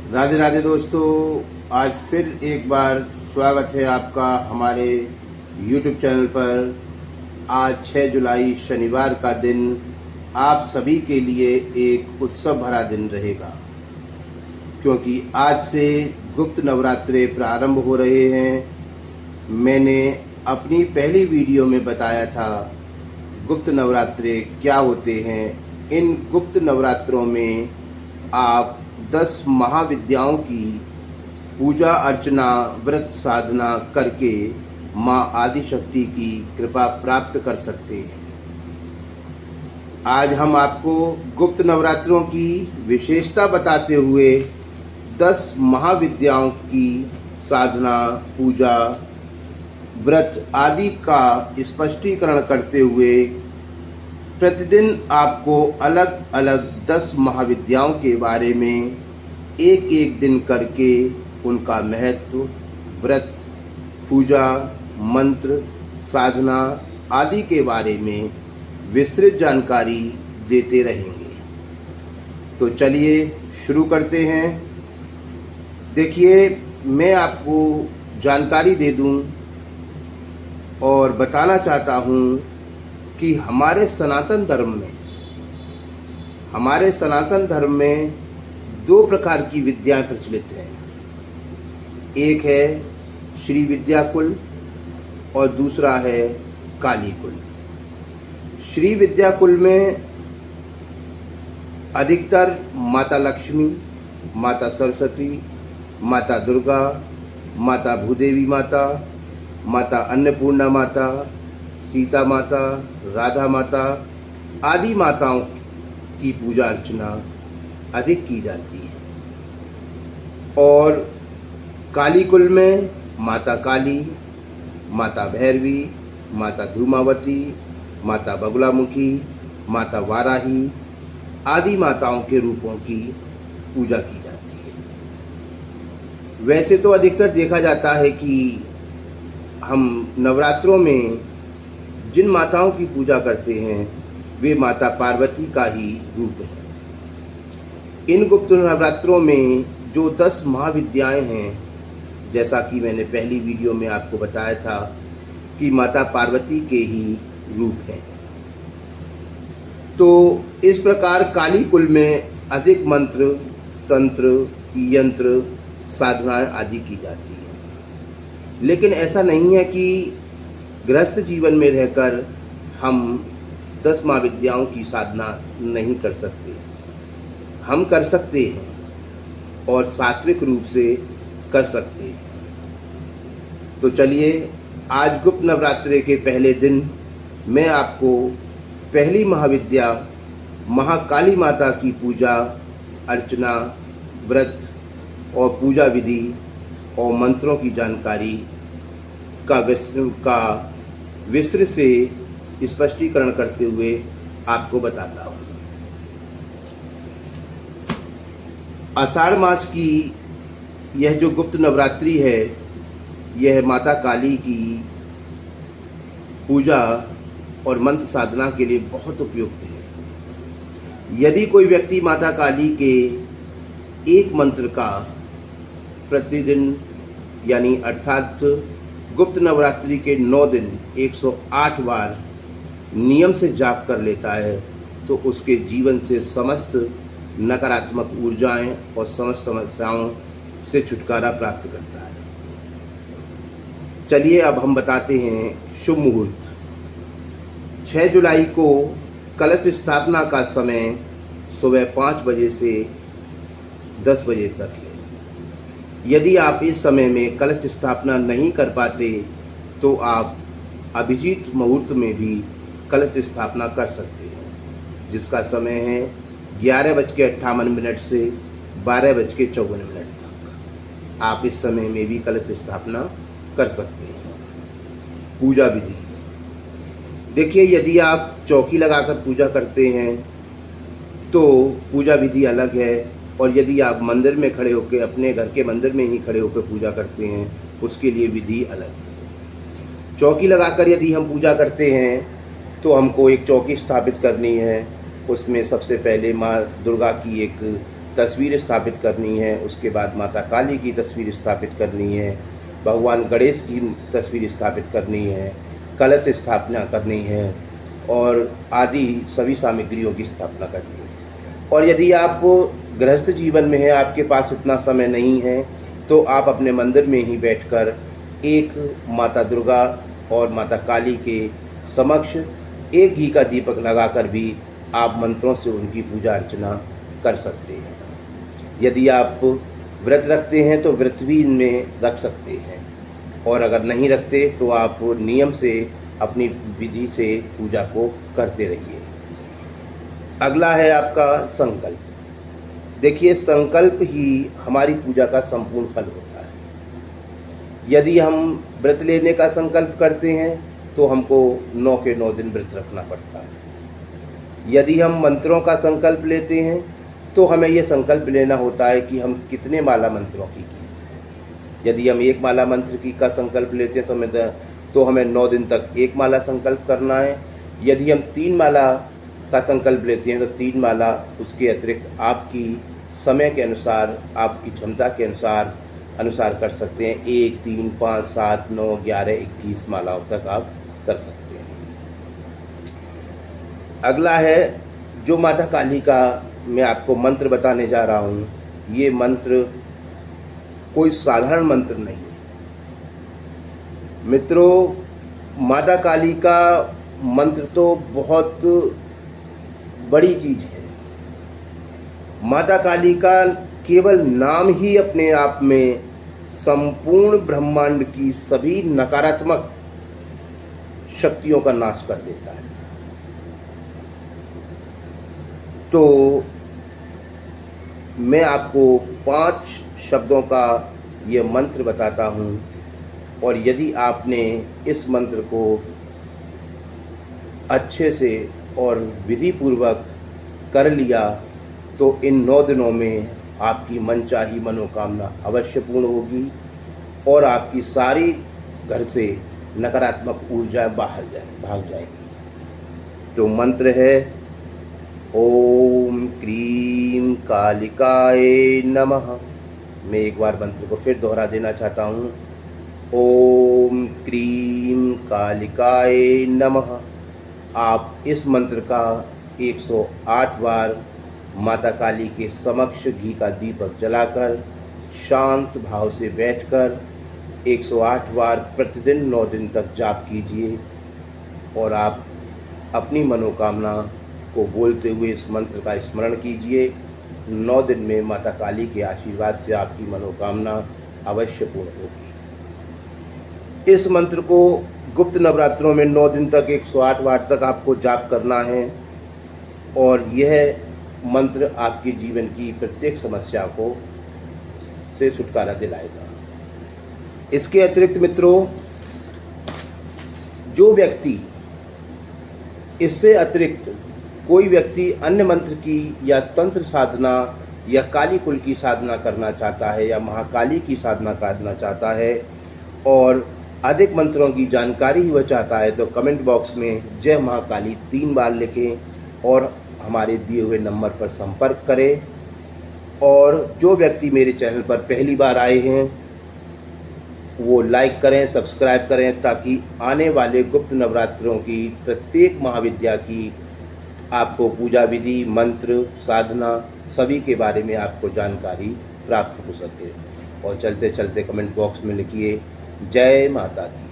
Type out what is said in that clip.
राधे राधे दोस्तों, आज फिर एक बार स्वागत है आपका हमारे YouTube चैनल पर। आज 6 जुलाई शनिवार का दिन आप सभी के लिए एक उत्सव भरा दिन रहेगा, क्योंकि आज से गुप्त नवरात्रे प्रारंभ हो रहे हैं। मैंने अपनी पहली वीडियो में बताया था गुप्त नवरात्रे क्या होते हैं। इन गुप्त नवरात्रों में आप 10 महाविद्याओं की पूजा अर्चना व्रत साधना करके माँ आदिशक्ति की कृपा प्राप्त कर सकते हैं। आज हम आपको गुप्त नवरात्रों की विशेषता बताते हुए 10 महाविद्याओं की साधना पूजा व्रत आदि का स्पष्टीकरण करते हुए प्रतिदिन आपको अलग अलग 10 महाविद्याओं के बारे में एक एक दिन करके उनका महत्व, व्रत, पूजा, मंत्र, साधना आदि के बारे में विस्तृत जानकारी देते रहेंगे। तो चलिए शुरू करते हैं। देखिए, मैं आपको जानकारी दे दूं और बताना चाहता हूं कि हमारे सनातन धर्म में 2 प्रकार की विद्याएं प्रचलित हैं। एक है श्री विद्या कुल और दूसरा है काली कुल। श्री विद्या कुल में अधिकतर माता लक्ष्मी, माता सरस्वती, माता दुर्गा, माता भूदेवी माता, माता अन्नपूर्णा माता, सीता माता, राधा माता आदि माताओं की पूजा अर्चना अधिक की जाती है। और काली कुल में माता काली, माता भैरवी, माता धूमावती, माता बगुलामुखी, माता वाराही आदि माताओं के रूपों की पूजा की जाती है। वैसे तो अधिकतर देखा जाता है कि हम नवरात्रों में जिन माताओं की पूजा करते हैं वे माता पार्वती का ही रूप है। इन गुप्त नवरात्रों में जो 10 महाविद्याएं हैं, जैसा कि मैंने पहली वीडियो में आपको बताया था कि माता पार्वती के ही रूप हैं। तो इस प्रकार काली कुल में अधिक मंत्र, तंत्र, यंत्र, साधनाएं आदि की जाती है। लेकिन ऐसा नहीं है कि गृहस्थ जीवन में रहकर हम 10 महाविद्याओं की साधना नहीं कर सकते। हम कर सकते हैं और सात्विक रूप से कर सकते हैं। तो चलिए, आज गुप्त नवरात्रे के पहले दिन मैं आपको पहली महाविद्या महाकाली माता की पूजा अर्चना व्रत और पूजा विधि और मंत्रों की जानकारी का विस्तृत से स्पष्टीकरण करते हुए आपको बताता हूँ। आषाढ़ मास की यह जो गुप्त नवरात्रि है, यह माता काली की पूजा और मंत्र साधना के लिए बहुत उपयुक्त है। यदि कोई व्यक्ति माता काली के एक मंत्र का प्रतिदिन यानी अर्थात गुप्त नवरात्रि के 9 दिन 108 बार नियम से जाप कर लेता है तो उसके जीवन से समस्त नकारात्मक ऊर्जाएं और समस्त समस्याओं से छुटकारा प्राप्त करता है। चलिए अब हम बताते हैं शुभ मुहूर्त। 6 जुलाई को कलश स्थापना का समय सुबह 5 बजे से 10 बजे तक है। यदि आप इस समय में कलश स्थापना नहीं कर पाते तो आप अभिजीत मुहूर्त में भी कलश स्थापना कर सकते हैं, जिसका समय है 11:58 से 12:54 तक। आप इस समय में भी कलश स्थापना कर सकते हैं। पूजा विधि देखिए, यदि आप चौकी लगाकर पूजा करते हैं तो पूजा विधि अलग है, और यदि आप मंदिर में खड़े होकर अपने घर के मंदिर में ही खड़े होकर पूजा करते हैं उसके लिए विधि अलग है। चौकी लगाकर यदि हम पूजा करते हैं तो हमको एक चौकी स्थापित करनी है। उसमें सबसे पहले माँ दुर्गा की एक तस्वीर स्थापित करनी है, उसके बाद माता काली की तस्वीर स्थापित करनी है, भगवान गणेश की तस्वीर स्थापित करनी है, कलश स्थापना करनी है और आदि सभी सामग्रियों की स्थापना करनी है। और यदि आप गृहस्थ जीवन में हैं, आपके पास इतना समय नहीं है, तो आप अपने मंदिर में ही बैठकर एक माता दुर्गा और माता काली के समक्ष एक घी का दीपक लगाकर भी आप मंत्रों से उनकी पूजा अर्चना कर सकते हैं। यदि आप व्रत रखते हैं तो व्रत भी इनमें रख सकते हैं, और अगर नहीं रखते तो आप नियम से अपनी विधि से पूजा को करते रहिए। अगला है आपका संकल्प। देखिए, संकल्प ही हमारी पूजा का संपूर्ण फल होता है। यदि हम व्रत लेने का संकल्प करते हैं तो हमको 9 के 9 दिन व्रत रखना पड़ता है। यदि हम मंत्रों का संकल्प लेते हैं तो हमें यह संकल्प लेना होता है कि हम कितने माला मंत्रों की यदि हम एक माला मंत्र की का संकल्प लेते हैं तो हमें 9 दिन तक एक माला संकल्प करना है। यदि हम 3 माला का संकल्प लेते हैं तो 3 माला, उसके अतिरिक्त आपकी समय के अनुसार, आपकी क्षमता के अनुसार कर सकते हैं। 1, 3, 5, 7, 9, 11, 21 मालाओं तक आप कर सकते हैं। अगला है जो माता काली का मैं आपको मंत्र बताने जा रहा हूँ। ये मंत्र कोई साधारण मंत्र नहीं है मित्रों। माता काली का मंत्र तो बहुत बड़ी चीज है। माता काली का केवल नाम ही अपने आप में संपूर्ण ब्रह्मांड की सभी नकारात्मक शक्तियों का नाश कर देता है। तो मैं आपको 5 शब्दों का ये मंत्र बताता हूँ, और यदि आपने इस मंत्र को अच्छे से और विधि पूर्वक कर लिया तो इन 9 दिनों में आपकी मनचाही मनोकामना अवश्य पूर्ण होगी और आपकी सारी घर से नकारात्मक ऊर्जा भाग जाएगी। तो मंत्र है ओम क्रीम कालिकाय नमः। मैं एक बार मंत्र को फिर दोहरा देना चाहता हूँ। ओम क्रीम कालिकाय नमः। आप इस मंत्र का 108 बार माता काली के समक्ष घी का दीपक जलाकर शांत भाव से बैठकर 108 बार प्रतिदिन 9 दिन तक जाप कीजिए, और आप अपनी मनोकामना को बोलते हुए इस मंत्र का स्मरण कीजिए। 9 दिन में माता काली के आशीर्वाद से आपकी मनोकामना अवश्य पूर्ण होगी। इस मंत्र को गुप्त नवरात्रों में 9 दिन तक 108 बार तक आपको जाप करना है, और यह मंत्र आपके जीवन की प्रत्येक समस्या को से छुटकारा दिलाएगा। इसके अतिरिक्त मित्रों, जो व्यक्ति इससे अतिरिक्त कोई व्यक्ति अन्य मंत्र की या तंत्र साधना या काली कुल की साधना करना चाहता है या महाकाली की साधना करना चाहता है और अधिक मंत्रों की जानकारी वह चाहता है, तो कमेंट बॉक्स में जय महाकाली 3 बार लिखें और हमारे दिए हुए नंबर पर संपर्क करें। और जो व्यक्ति मेरे चैनल पर पहली बार आए हैं वो लाइक करें, सब्सक्राइब करें, ताकि आने वाले गुप्त नवरात्रों की प्रत्येक महाविद्या की आपको पूजा विधि, मंत्र, साधना सभी के बारे में आपको जानकारी प्राप्त हो सके। और चलते चलते कमेंट बॉक्स में लिखिए जय माता दी।